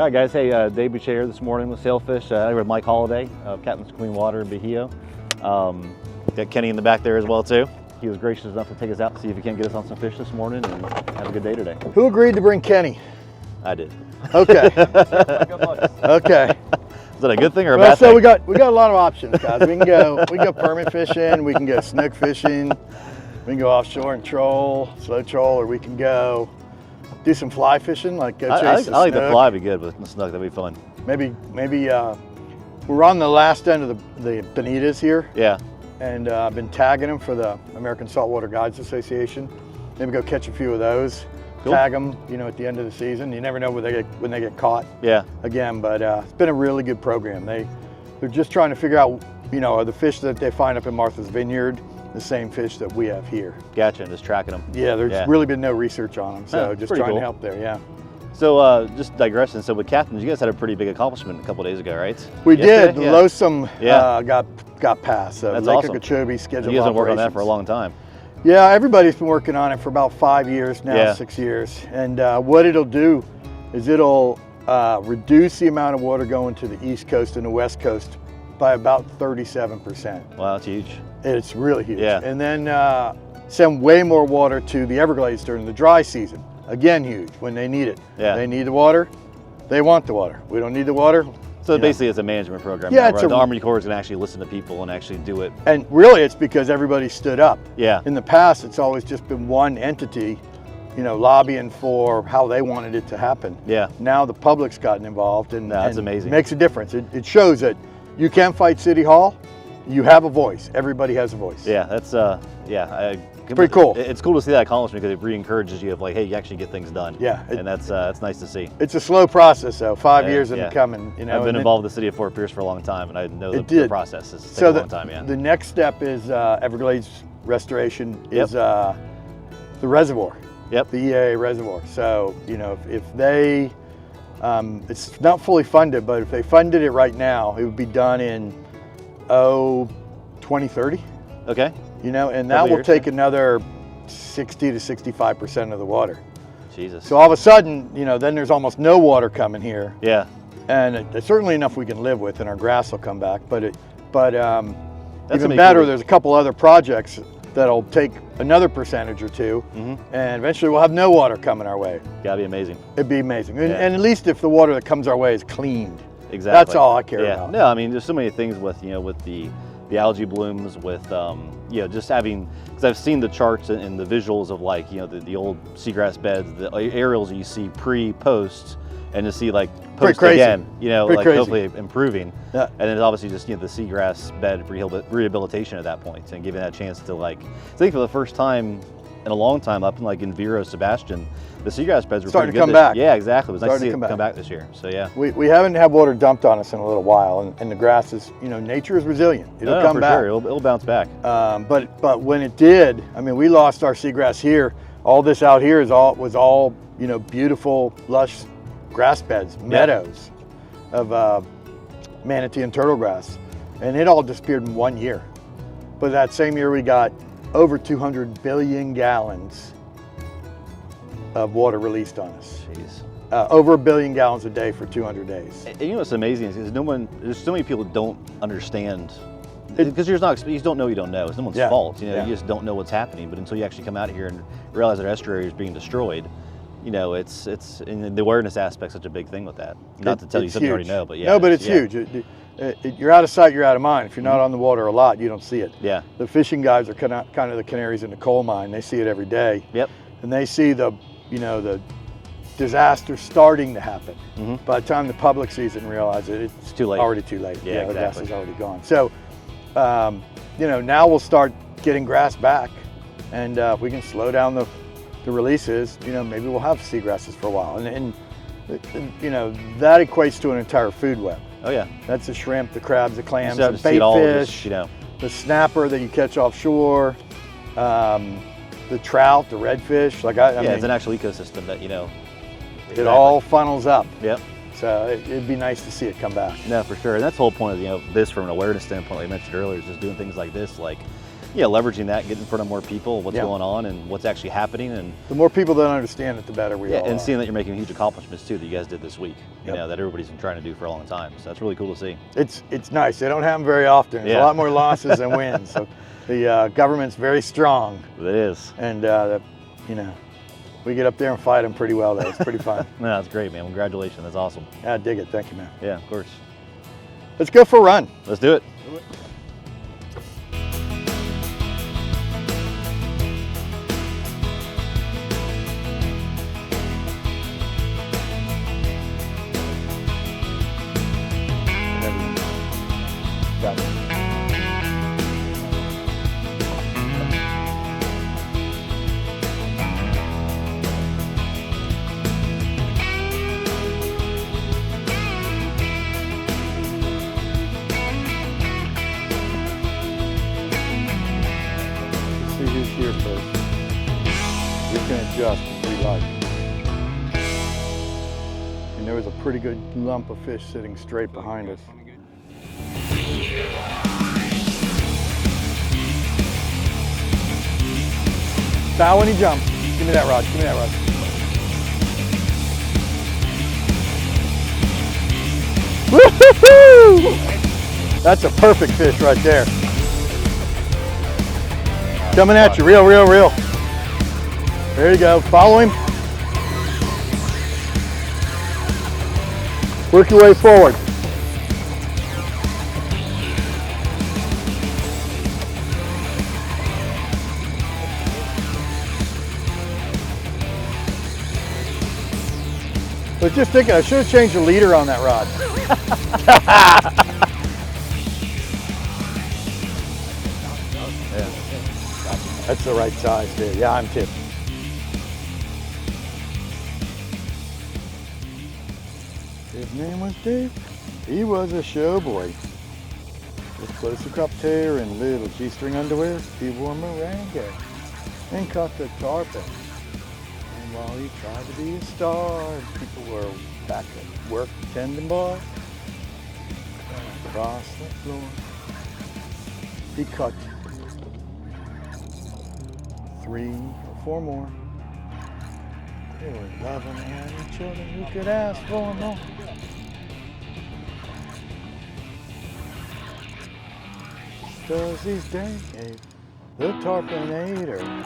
All right, guys. Hey, Dave Bushea here this morning with Sailfish. I'm with Mike Holliday of Captain's Clean Water in Bushea. Got Kenny in the back there as well too. He was gracious enough to take us out to see if he can't get us on some fish this morning, and have a good day today. Who agreed to bring Kenny? I did. Okay. Okay. Is that a good thing or a bad So thing? we got a lot of options, guys. We can go permit fishing. We can go snook fishing. We can go offshore and troll, slow troll, or we can go do some fly fishing, like go chase I like the fly. Be good with the snook. That'd be fun. Maybe we're on the last end of the bonitas here. Yeah. And I've been tagging them for the American Saltwater Guides Association. Maybe go catch a few of those. Cool. Tag them, at the end of the season. You never know when they get caught. Yeah. Again, but it's been a really good program. They're just trying to figure out, are the fish that they find up in Martha's Vineyard the same fish that we have here? Gotcha. And just tracking them. Yeah. There's really been no research on them, so just trying to help there. Yeah. So just digressing. So with Captains, you guys had a pretty big accomplishment a couple of days ago, right? We did. Yeah. Losum got passed. So that's Lake awesome. Okeechobee scheduled. You guys have been working on that for a long time. Yeah, everybody's been working on it for about 5 years now, 6 years. And what it'll do is it'll reduce the amount of water going to the East Coast and the West Coast by about 37%. Wow, that's huge. It's really huge. Yeah. And then send way more water to the Everglades during the dry season. Again, huge, when they need it. Yeah. They need the water, they want the water. We don't need the water. So basically it's a management program. Yeah, now, right? The Army Corps is going to actually listen to people and actually do it. And really it's because everybody stood up. Yeah. In the past, it's always just been one entity, lobbying for how they wanted it to happen. Yeah. Now the public's gotten involved, and that's amazing. It makes a difference. It shows that you can fight City Hall. You have a voice. Everybody has a voice. Yeah, that's pretty cool. It's cool to see that accomplishment because it re-encourages you of like, hey, you actually get things done. Yeah. And that's nice to see. It's a slow process though. 5 years in the coming. I've been involved with the city of Fort Pierce for a long time, and I know the process has taken a long time. Yeah. The next step is Everglades restoration is the reservoir. Yep. The EAA reservoir. So if they, it's not fully funded, but if they funded it right now, it would be done in 2030. Okay. And that will take another 60 to 65% of the water. Jesus. So all of a sudden, then there's almost no water coming here. Yeah. And it's certainly enough we can live with, and our grass will come back. But even better, there's a couple other projects that'll take another percentage or two, and eventually we'll have no water coming our way. Gotta be amazing. It'd be amazing. And at least if the water that comes our way is cleaned. Exactly. That's all I care about. No, I mean, there's so many things with, with the algae blooms, with, just having, because I've seen the charts and the visuals of like, the old seagrass beds, the aerials you see pre-post, and to see like post again, like crazy. Hopefully improving. Yeah. And then obviously just, the seagrass bed rehabilitation at that point, and giving that chance to like, I think for the first time in a long time up in Vero, Sebastian, the seagrass beds were starting pretty to good. come back. Yeah, exactly. It was nice to see it come back this year. So yeah. We haven't had water dumped on us in a little while, and the grass is, nature is resilient. It'll come back. Sure. It'll bounce back. But when it did, I mean, we lost our seagrass here. All this out here was all beautiful, lush grass beds, meadows of manatee and turtle grass, and it all disappeared in 1 year. But that same year we got over 200 billion gallons of water released on us. Jeez. Over 1 billion gallons a day for 200 days. And what's amazing is there's so many people who don't understand, because you don't know you don't know. It's no one's fault. You just don't know what's happening. But until you actually come out here and realize that estuary is being destroyed, it's and the awareness aspect such a big thing with that. Not to tell you something you already know, but yeah. No, but it's huge. You're out of sight, you're out of mind. If you're not on the water a lot, you don't see it. Yeah. The fishing guys are kind of the canaries in the coal mine. They see it every day. Yep. And they see the disaster starting to happen. By the time the public sees it and realizes it, it's too late. Already too late. Yeah, exactly. The grass is already gone. So, now we'll start getting grass back, and if we can slow down the releases, maybe we'll have seagrasses for a while. And that equates to an entire food web. Oh yeah. That's the shrimp, the crabs, the clams, the bait fish, the snapper that you catch offshore, the trout, the redfish. I mean, it's an actual ecosystem that it all funnels up. Yep. So it'd be nice to see it come back. No, for sure. And that's the whole point of this from an awareness standpoint, like I mentioned earlier, is just doing things like this, like Yeah, leveraging that, getting in front of more people, what's going on and what's actually happening. And the more people that understand it, the better we all are. And seeing that you're making huge accomplishments too that you guys did this week, you know, that everybody's been trying to do for a long time. So that's really cool to see. It's nice. They don't happen very often. There's a lot more losses than wins. So the government's very strong. It is. And, you know, we get up there and fight them pretty well, though. It's pretty fun. No, that's great, man. Congratulations. That's awesome. Yeah, I dig it. Thank you, man. Yeah, of course. Let's go for a run. Let's do it. Got it. Here first. We can adjust if we like. And there was a pretty good lump of fish sitting straight behind us. Bow when he jumps. Give me that rod. Give me that rod. Woo-hoo-hoo! That's a perfect fish right there. Coming at you, reel, reel, reel. There you go, follow him. Work your way forward. I was just thinking, I should have changed the leader on that rod. That's the right size there. Yeah, I'm tipped. His name was Dave. He was a show boy. With closer crop tail and little G-string underwear, he wore Morango and caught the tarpon. And while he tried to be a star, people were back at work tending bar. And across the floor, he caught 3 or 4 more. They were loving and having children who could ask for more. Does these days the tarponator.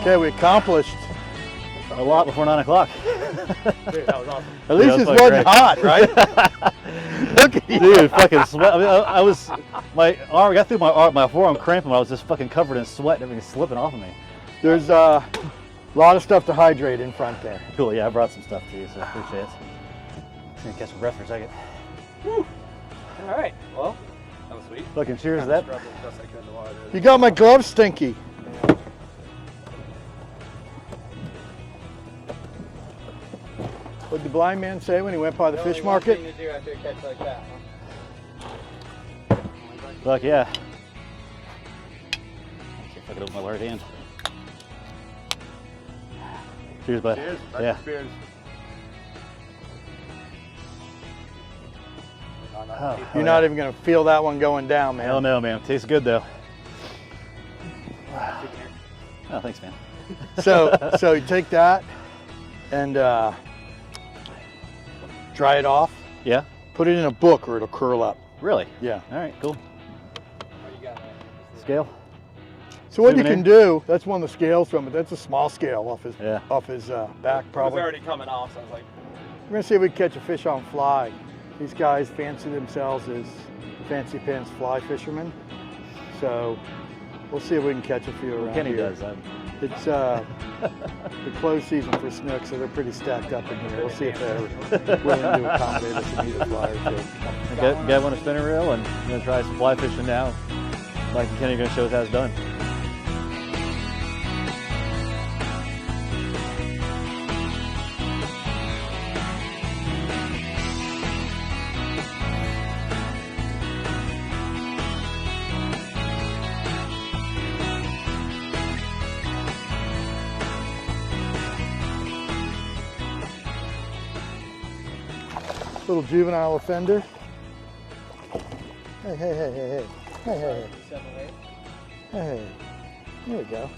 Okay, we accomplished a lot before 9 o'clock. Dude, that was awesome. At least it wasn't hot, right? Look at you. Dude, fucking sweat. I mean, I was, my arm, I got through my forearm cramping, I was just fucking covered in sweat and everything slipping off of me. There's a lot of stuff to hydrate in front there. Cool, yeah, I brought some stuff to you, so I appreciate it. Just gonna catch some breath for a second. Whew. All right, well, that was sweet. Fucking cheers to that. You got my gloves stinky. What did the blind man say when he went by the fish market? Thing to do after a catch like that, huh? Look, yeah. Let's see if I can open my right hand. Cheers, bud. Cheers. Yeah. Cheers. Oh, You're not even gonna feel that one going down, man. Hell no, man. Tastes good though. Oh, thanks, man. So you take that and dry it off. Yeah. Put it in a book or it'll curl up. Really? Yeah. All right, cool. You got Scale. So what you can do, that's one of the scales from it. That's a small scale off his back, It probably. was already coming off, so I was like, We're gonna see if we can catch a fish on fly. These guys fancy themselves as fancy pants fly fishermen. So we'll see if we can catch a few around Kenny here. does. It's the closed season for Snook, so they're pretty stacked up in here. We'll see if they're willing to accommodate us and eat a fly or two. Guy want to spin a reel and I'm gonna try some fly fishing now. Mike and Kenny are gonna show us how it's done. Little juvenile offender. Hey, hey, hey, hey, hey. Hey, hey, hey. Hey, here we go.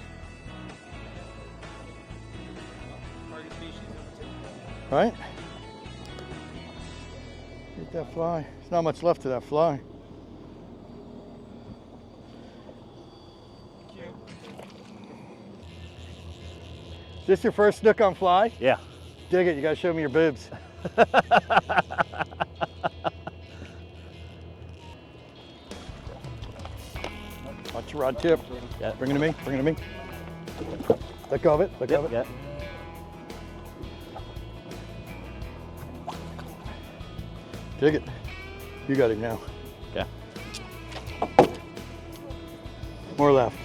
Right? Get that fly. There's not much left of that fly. Is this your first Snook on fly? Yeah. Dig it, you gotta show me your boobs. Watch your rod tip. Yeah. Bring it to me, bring it to me. Let go of it, let go of it. Yeah. Dig it. You got him now. Yeah. More left.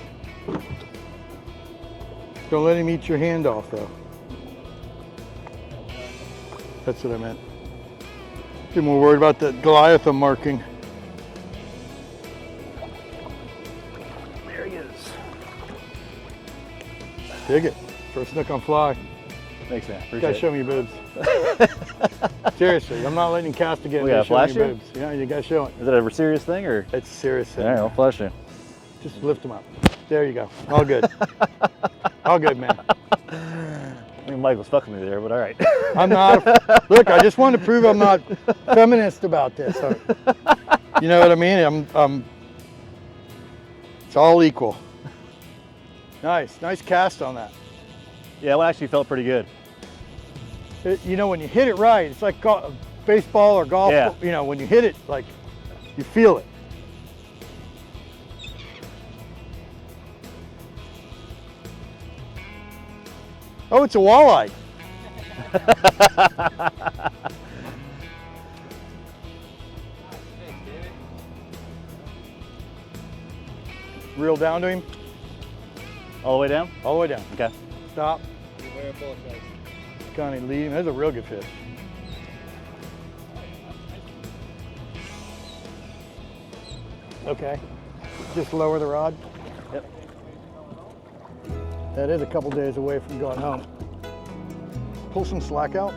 Don't let him eat your hand off though. That's what I meant. Get more worried about that Goliath I'm marking. There he is. Dig it. First Snook on fly. Thanks, man. You Appreciate gotta it. show me your boobs. Seriously, I'm not letting you cast again. We gotta Show me flash your you? boobs. Yeah, you gotta show it. Is it a serious thing or? It's a serious thing. All right, I'll flash you. Just lift them up. There you go. All good. All good, man. I think Mike was fucking me there, but all right. I'm not. Look, I just wanted to prove I'm not feminist about this. You know what I mean? It's all equal. Nice cast on that. Yeah, it actually felt pretty good. You know, when you hit it right, it's like baseball or golf. Yeah. You know, when you hit it, like, you feel it. Oh, it's a walleye. Reel down to him. All the way down? All the way down. Okay. Stop. Connie, lead him. That's a real good fish. Okay. Just lower the rod. Yep. That is a couple days away from going home. Pull some slack out.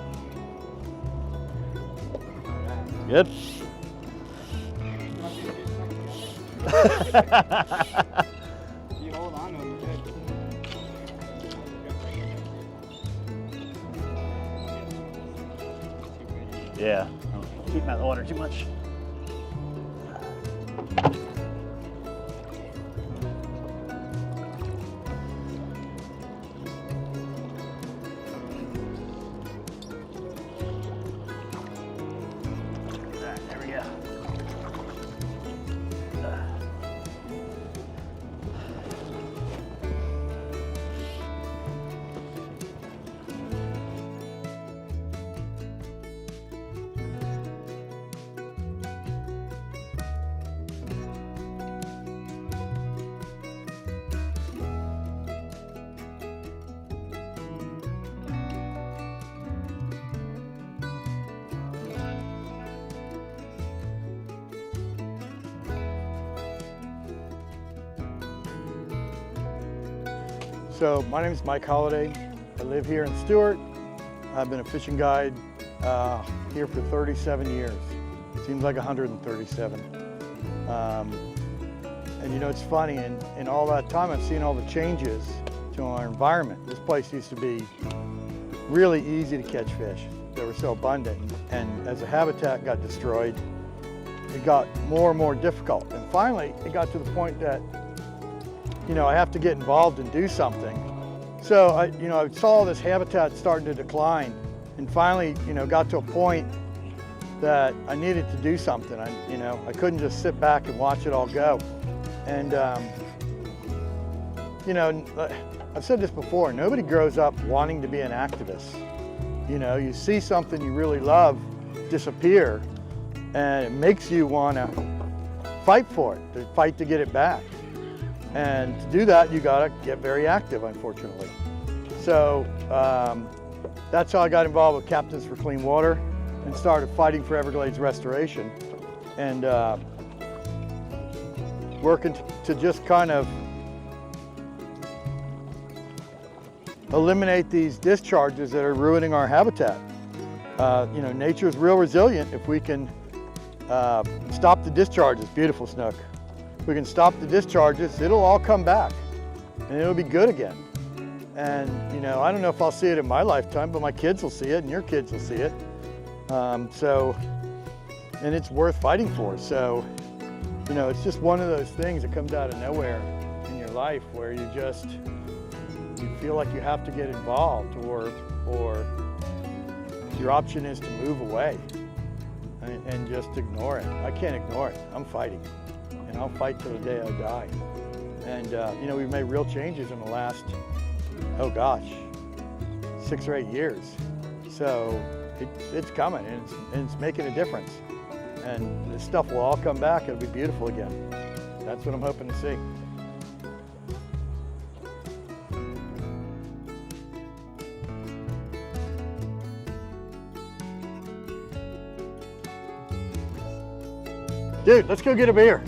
Good. You hold on to him, you're good. Yeah. Don't keep him out of the water too much. There we go. So my name is Mike Holliday. I live here in Stuart. I've been a fishing guide here for 37 years. Seems like 137. And you know, it's funny, in all that time I've seen all the changes to our environment. This place used to be really easy to catch fish. They were so abundant. And as the habitat got destroyed, it got more and more difficult. And finally, it got to the point that, you know, I have to get involved and do something. So I saw this habitat starting to decline, and finally, you know, got to a point that I needed to do something. I couldn't just sit back and watch it all go. And you know, I've said this before, nobody grows up wanting to be an activist. You know, you see something you really love disappear, and it makes you want to fight for it, to fight to get it back. And to do that, you got to get very active, unfortunately. So that's how I got involved with Captains for Clean Water and started fighting for Everglades restoration, and working to just kind of eliminate these discharges that are ruining our habitat. You know, nature is real resilient if we can stop the discharges. Beautiful, Snook. If we can stop the discharges, it'll all come back and it'll be good again. And you know, I don't know if I'll see it in my lifetime, but my kids will see it and your kids will see it. And it's worth fighting for. So, you know, it's just one of those things that comes out of nowhere in your life where you feel like you have to get involved, or your option is to move away and just ignore it. I can't ignore it. I'm fighting, and I'll fight till the day I die. And you know, we've made real changes in the last, oh gosh, 6 or 8 years. So it's coming, and it's making a difference. And this stuff will all come back. It'll be beautiful again. That's what I'm hoping to see. Dude, let's go get a beer.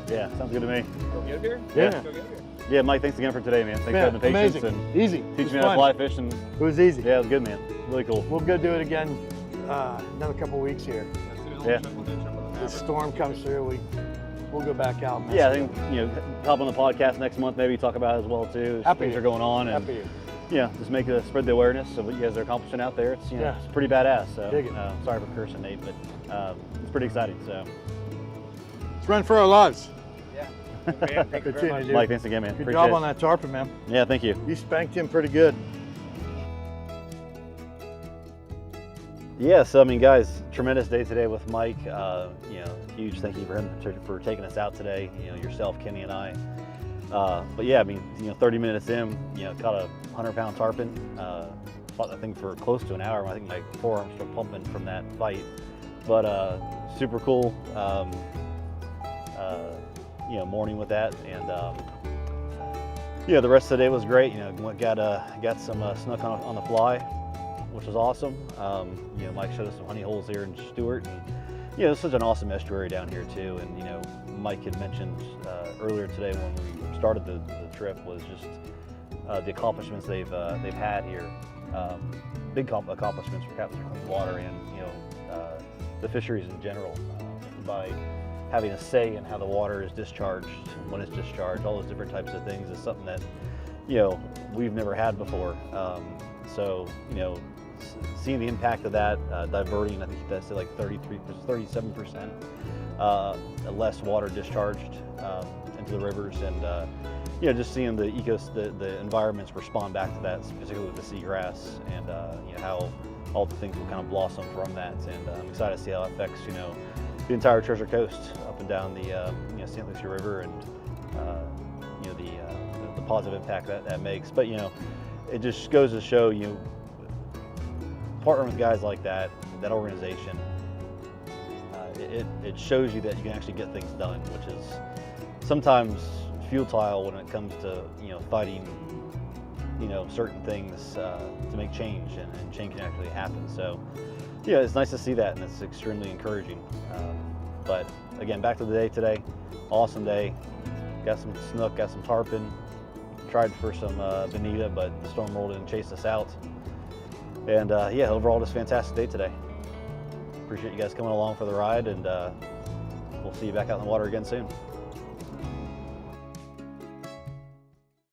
Yeah, sounds good to me. Go get a beer? Yeah. Go get a beer. Yeah, Mike, thanks again for today, man. Thanks for having the patience and easy. teaching me how to fly fish. And it was easy. Yeah, it was good, man. Really cool. We'll go do it again another couple weeks here. Yeah. The storm comes through, we'll go back out. Yeah, I think, you know, hop on the podcast next month, maybe talk about it as well too. Things are going on, and yeah, just spread the awareness of what you guys are accomplishing out there. It's it's pretty badass. So sorry for cursing, Nate, but it's pretty exciting. So let's run for our lives. Yeah. Man, thank you very much. Mike, thanks again, man. Good job on that tarpon, man. Yeah, thank you. You spanked him pretty good. Yeah, so I mean, guys, tremendous day today with Mike. You know, huge thank you for him for taking us out today. You know, yourself, Kenny, and I. But yeah, I mean, you know, 30 minutes in, you know, caught a 100-pound tarpon. Fought that thing for close to an hour. I think my forearms were pumping from that fight. But super cool. You know, morning with that, and yeah, the rest of the day was great. You know, got some snook on the fly, which was awesome. You know, Mike showed us some honey holes here in Stuart, and you know, it's such an awesome estuary down here too. And you know, Mike had mentioned earlier today when we started the trip was just the accomplishments they've had here. Big accomplishments for Captain Mike Clean Water, and you know, the fisheries in general, by having a say in how the water is discharged, when it's discharged, all those different types of things is something that, you know, we've never had before. So, you know, seeing the impact of that, diverting, I think that's like 37% less water discharged into the rivers, and you know, just seeing the environments respond back to that, particularly with the seagrass, and you know, how all the things will kind of blossom from that. And I'm excited to see how it affects, you know, the entire Treasure Coast up and down the you know, St. Lucie River, and you know, the positive impact that makes. But you know, it just goes to show, you know, partnering with guys like that organization, it shows you that you can actually get things done, which is sometimes futile when it comes to, you know, fighting, you know, certain things to make change, and change can actually happen. So yeah, it's nice to see that, and it's extremely encouraging. But again, back to the day today, awesome day. Got some snook, got some tarpon. tried for some bonita, but the storm rolled in and chased us out. And yeah, overall, just a fantastic day today. Appreciate you guys coming along for the ride, and we'll see you back out in the water again soon.